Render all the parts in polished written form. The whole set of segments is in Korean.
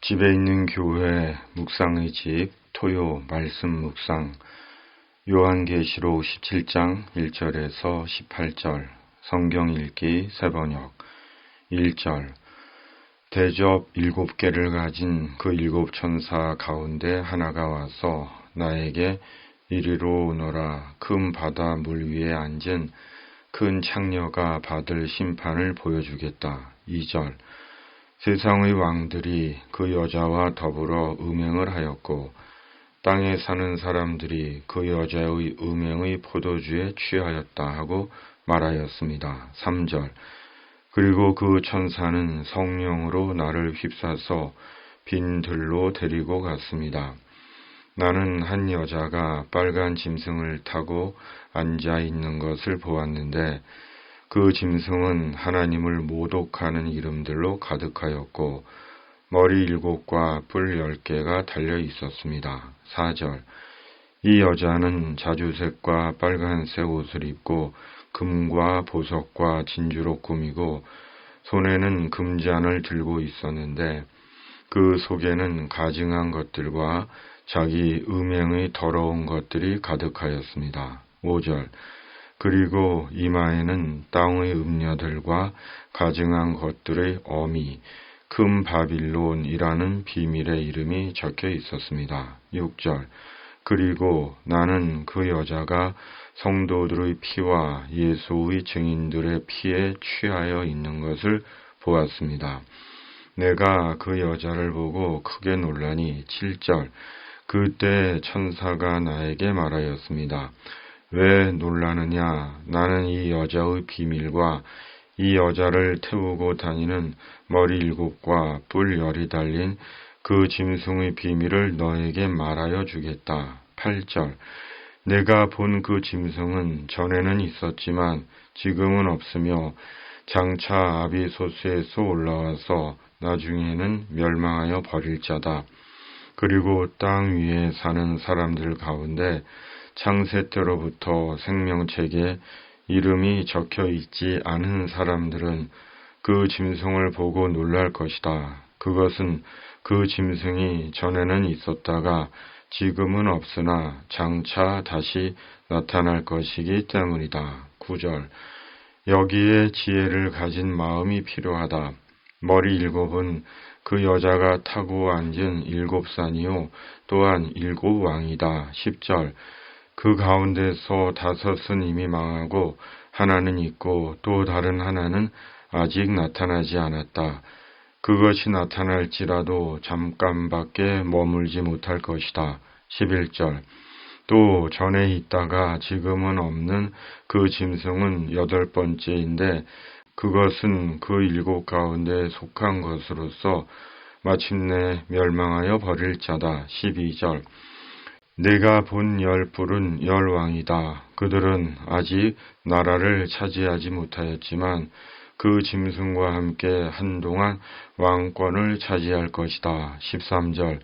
집에 있는 교회 묵상의 집 토요 말씀 묵상 요한계시록 17장 1절에서 18절 성경 읽기 새번역 1절 대접 7개를 가진 그 7천사 가운데 하나가 와서 나에게 이리로 오너라. 큰 바다 물 위에 앉은 큰 창녀가 받을 심판을 보여주겠다. 2절 세상의 왕들이 그 여자와 더불어 음행을 하였고 땅에 사는 사람들이 그 여자의 음행의 포도주에 취하였다 하고 말하였습니다. 3절 그리고 그 천사는 성령으로 나를 휩싸서 빈 들로 데리고 갔습니다. 나는 한 여자가 빨간 짐승을 타고 앉아 있는 것을 보았는데 그 짐승은 하나님을 모독하는 이름들로 가득하였고 머리 7과 뿔 10개가 달려 있었습니다. 4절 이 여자는 자주색과 빨간색 옷을 입고 금과 보석과 진주로 꾸미고 손에는 금잔을 들고 있었는데 그 속에는 가증한 것들과 자기 음행의 더러운 것들이 가득하였습니다. 5절 그리고 이마에는 땅의 음녀들과 가증한 것들의 어미 큰 바빌론이라는 비밀의 이름이 적혀 있었습니다. 6절 그리고 나는 그 여자가 성도들의 피와 예수의 증인들의 피에 취하여 있는 것을 보았습니다. 내가 그 여자를 보고 크게 놀라니 7절 그때 천사가 나에게 말하였습니다. 왜 놀라느냐? 나는 이 여자의 비밀과 이 여자를 태우고 다니는 머리 7과 뿔 10이 달린 그 짐승의 비밀을 너에게 말하여 주겠다. 8절 내가 본 그 짐승은 전에는 있었지만 지금은 없으며 장차 아비소스에서 올라와서 나중에는 멸망하여 버릴 자다. 그리고 땅 위에 사는 사람들 가운데 창세 때로부터 생명책에 이름이 적혀 있지 않은 사람들은 그 짐승을 보고 놀랄 것이다. 그것은 그 짐승이 전에는 있었다가 지금은 없으나 장차 다시 나타날 것이기 때문이다. 9절 여기에 지혜를 가진 마음이 필요하다. 머리 7은 그 여자가 타고 앉은 7산이요 또한 7왕이다. 10절 그 가운데서 5은 이미 망하고 하나는 있고 또 다른 하나는 아직 나타나지 않았다. 그것이 나타날지라도 잠깐밖에 머물지 못할 것이다. 11절 또 전에 있다가 지금은 없는 그 짐승은 8번째인데 그것은 그 7 가운데 속한 것으로서 마침내 멸망하여 버릴 자다. 12절 내가 본 10뿔은 10왕이다. 그들은 아직 나라를 차지하지 못하였지만 그 짐승과 함께 한동안 왕권을 차지할 것이다. 13절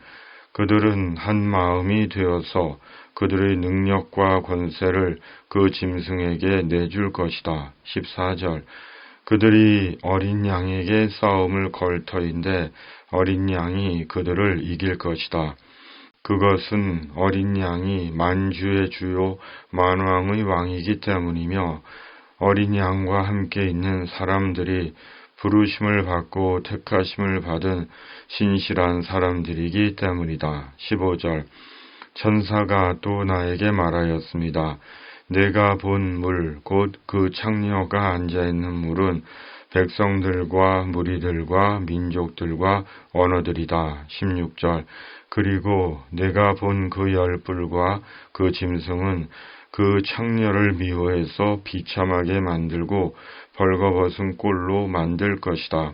그들은 한 마음이 되어서 그들의 능력과 권세를 그 짐승에게 내줄 것이다. 14절 그들이 어린 양에게 싸움을 걸 터인데 어린 양이 그들을 이길 것이다. 그것은 어린 양이 만주의 주요 만왕의 왕이기 때문이며 어린 양과 함께 있는 사람들이 부르심을 받고 택하심을 받은 신실한 사람들이기 때문이다. 15절 천사가 또 나에게 말하였습니다. 내가 본 물, 곧 그 창녀가 앉아있는 물은 백성들과 무리들과 민족들과 언어들이다. 16절 그리고 내가 본 그 10뿔과 그 짐승은 그 창녀를 미워해서 비참하게 만들고 벌거벗은 꼴로 만들 것이다.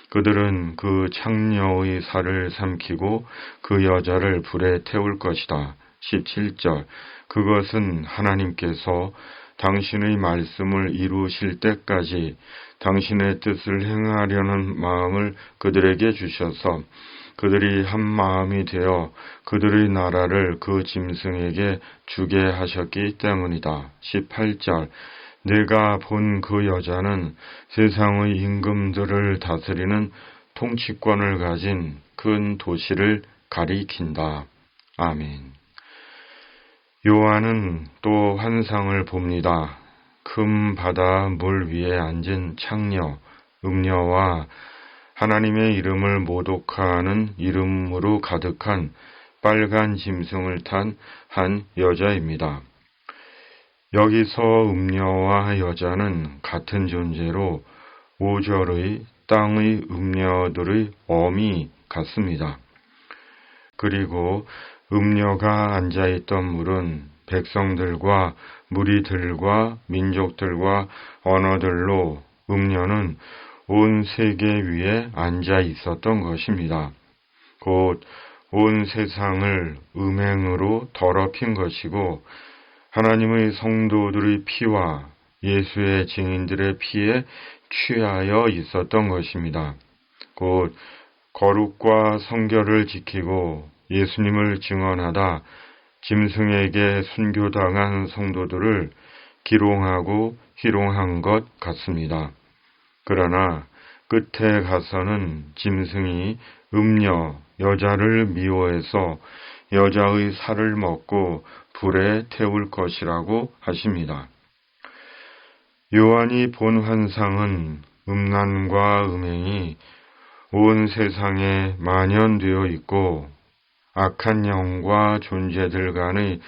그들은 그 창녀의 살을 삼키고 그 여자를 불에 태울 것이다. 17절 그것은 하나님께서 당신의 말씀을 이루실 때까지 당신의 뜻을 행하려는 마음을 그들에게 주셔서 그들이 한 마음이 되어 그들의 나라를 그 짐승에게 주게 하셨기 때문이다. 18절 내가 본 그 여자는 세상의 임금들을 다스리는 통치권을 가진 큰 도시를 가리킨다. 아멘. 요한은 또 환상을 봅니다. 큰 바다 물 위에 앉은 창녀, 음녀와 하나님의 이름을 모독하는 이름으로 가득한 빨간 짐승을 탄 한 여자입니다. 여기서 음녀와 여자는 같은 존재로 5절의 땅의 음녀들의 어미 같습니다. 그리고 음녀가 앉아있던 물은 백성들과 무리들과 민족들과 언어들로 음녀는 온 세계 위에 앉아 있었던 것입니다. 곧 온 세상을 음행으로 더럽힌 것이고 하나님의 성도들의 피와 예수의 증인들의 피에 취하여 있었던 것입니다. 곧 거룩과 성결을 지키고 예수님을 증언하다 짐승에게 순교당한 성도들을 기롱하고 희롱한 것 같습니다. 그러나 끝에 가서는 짐승이 음녀, 여자를 미워해서 여자의 살을 먹고 불에 태울 것이라고 하십니다. 요한이 본 환상은 음란과 음행이 온 세상에 만연되어 있고 악한 영과 존재들 간의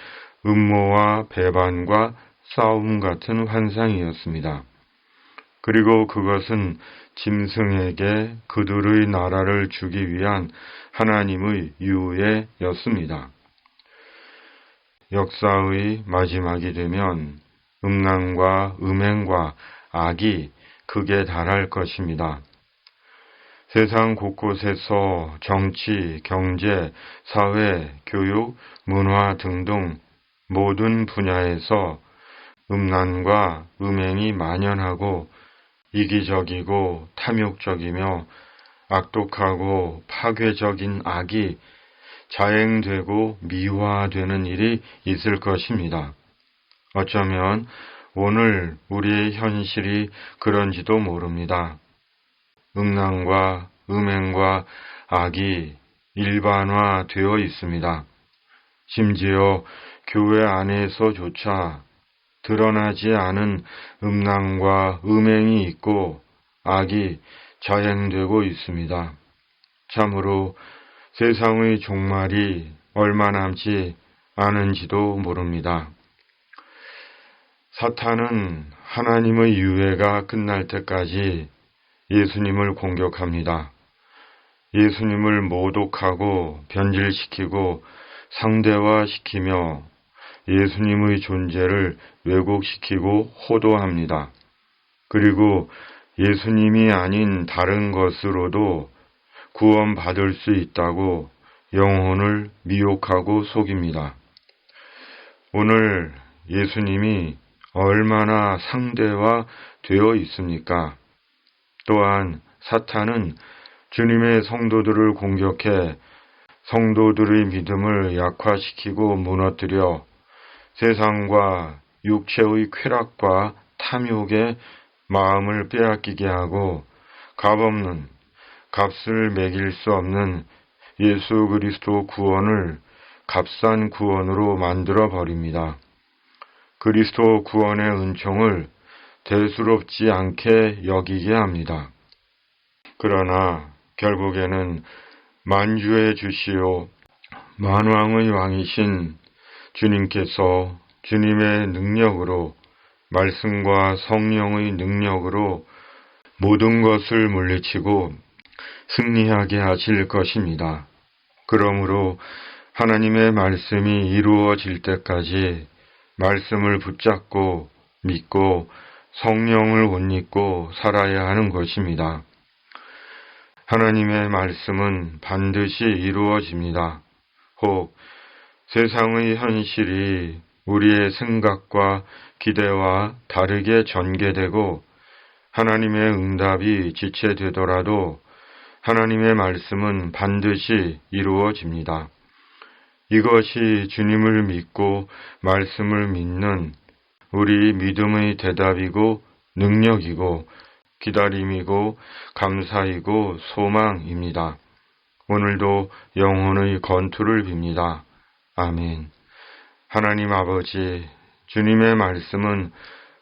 음모와 배반과 싸움 같은 환상이었습니다. 그리고 그것은 짐승에게 그들의 나라를 주기 위한 하나님의 유예였습니다. 역사의 마지막이 되면 음란과 음행과 악이 극에 달할 것입니다. 세상 곳곳에서 정치, 경제, 사회, 교육, 문화 등등 모든 분야에서 음란과 음행이 만연하고 이기적이고 탐욕적이며 악독하고 파괴적인 악이 자행되고 미화되는 일이 있을 것입니다. 어쩌면 오늘 우리의 현실이 그런지도 모릅니다. 음란과 음행과 악이 일반화되어 있습니다. 심지어 교회 안에서조차 드러나지 않은 음란과 음행이 있고 악이 자행되고 있습니다. 참으로 세상의 종말이 얼마 남지 않은지도 모릅니다. 사탄은 하나님의 유예가 끝날 때까지 예수님을 공격합니다. 예수님을 모독하고 변질시키고 상대화시키며 예수님의 존재를 왜곡시키고 호도합니다. 그리고 예수님이 아닌 다른 것으로도 구원받을 수 있다고 영혼을 미혹하고 속입니다. 오늘 예수님이 얼마나 상대화되어 있습니까? 또한 사탄은 주님의 성도들을 공격해 성도들의 믿음을 약화시키고 무너뜨려 세상과 육체의 쾌락과 탐욕에 마음을 빼앗기게 하고 값없는, 값을 매길 수 없는 예수 그리스도 구원을 값싼 구원으로 만들어 버립니다. 그리스도 구원의 은총을 대수롭지 않게 여기게 합니다. 그러나 결국에는 만주의 주시오 만왕의 왕이신 주님께서 주님의 능력으로 말씀과 성령의 능력으로 모든 것을 물리치고 승리하게 하실 것입니다. 그러므로 하나님의 말씀이 이루어질 때까지 말씀을 붙잡고 믿고 성령을 옷 입고 살아야 하는 것입니다. 하나님의 말씀은 반드시 이루어집니다. 혹 세상의 현실이 우리의 생각과 기대와 다르게 전개되고 하나님의 응답이 지체되더라도 하나님의 말씀은 반드시 이루어집니다. 이것이 주님을 믿고 말씀을 믿는 우리 믿음의 대답이고 능력이고 기다림이고 감사이고 소망입니다. 오늘도 영혼의 건투를 빕니다. 아멘. 하나님 아버지, 주님의 말씀은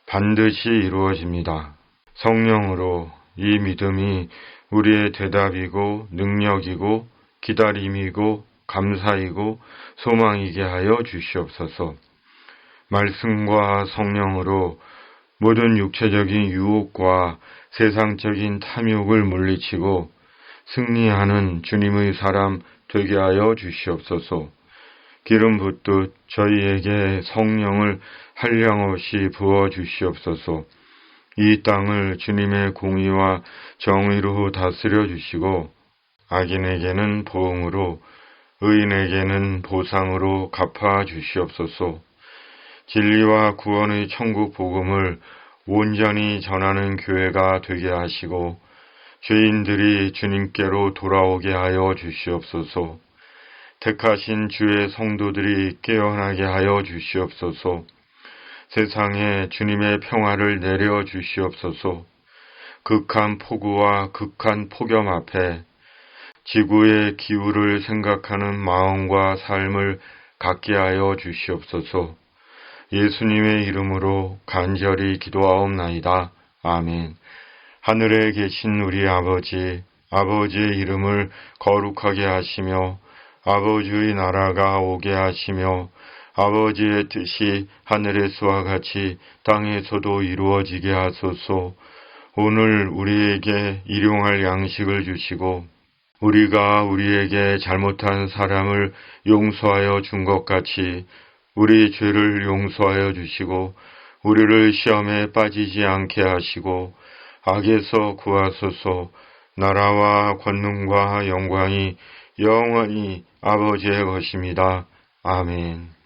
반드시 이루어집니다. 성령으로 이 믿음이 우리의 대답이고 능력이고 기다림이고 감사이고 소망이게 하여 주시옵소서. 말씀과 성령으로 모든 육체적인 유혹과 세상적인 탐욕을 물리치고 승리하는 주님의 사람 되게 하여 주시옵소서. 기름 붓듯 저희에게 성령을 한량없이 부어 주시옵소서. 이 땅을 주님의 공의와 정의로 다스려 주시고 악인에게는 보응으로 의인에게는 보상으로 갚아 주시옵소서. 진리와 구원의 천국 복음을 온전히 전하는 교회가 되게 하시고 죄인들이 주님께로 돌아오게 하여 주시옵소서. 택하신 주의 성도들이 깨어나게 하여 주시옵소서. 세상에 주님의 평화를 내려 주시옵소서. 극한 폭우와 극한 폭염 앞에 지구의 기후를 생각하는 마음과 삶을 갖게 하여 주시옵소서. 예수님의 이름으로 간절히 기도하옵나이다. 아멘. 하늘에 계신 우리 아버지, 아버지의 이름을 거룩하게 하시며 아버지의 나라가 오게 하시며 아버지의 뜻이 하늘에서와 같이 땅에서도 이루어지게 하소서. 오늘 우리에게 일용할 양식을 주시고 우리가 우리에게 잘못한 사람을 용서하여 준 것 같이 우리 죄를 용서하여 주시고 우리를 시험에 빠지지 않게 하시고 악에서 구하소서. 나라와 권능과 영광이 영원히 아버지의 것입니다. 아멘.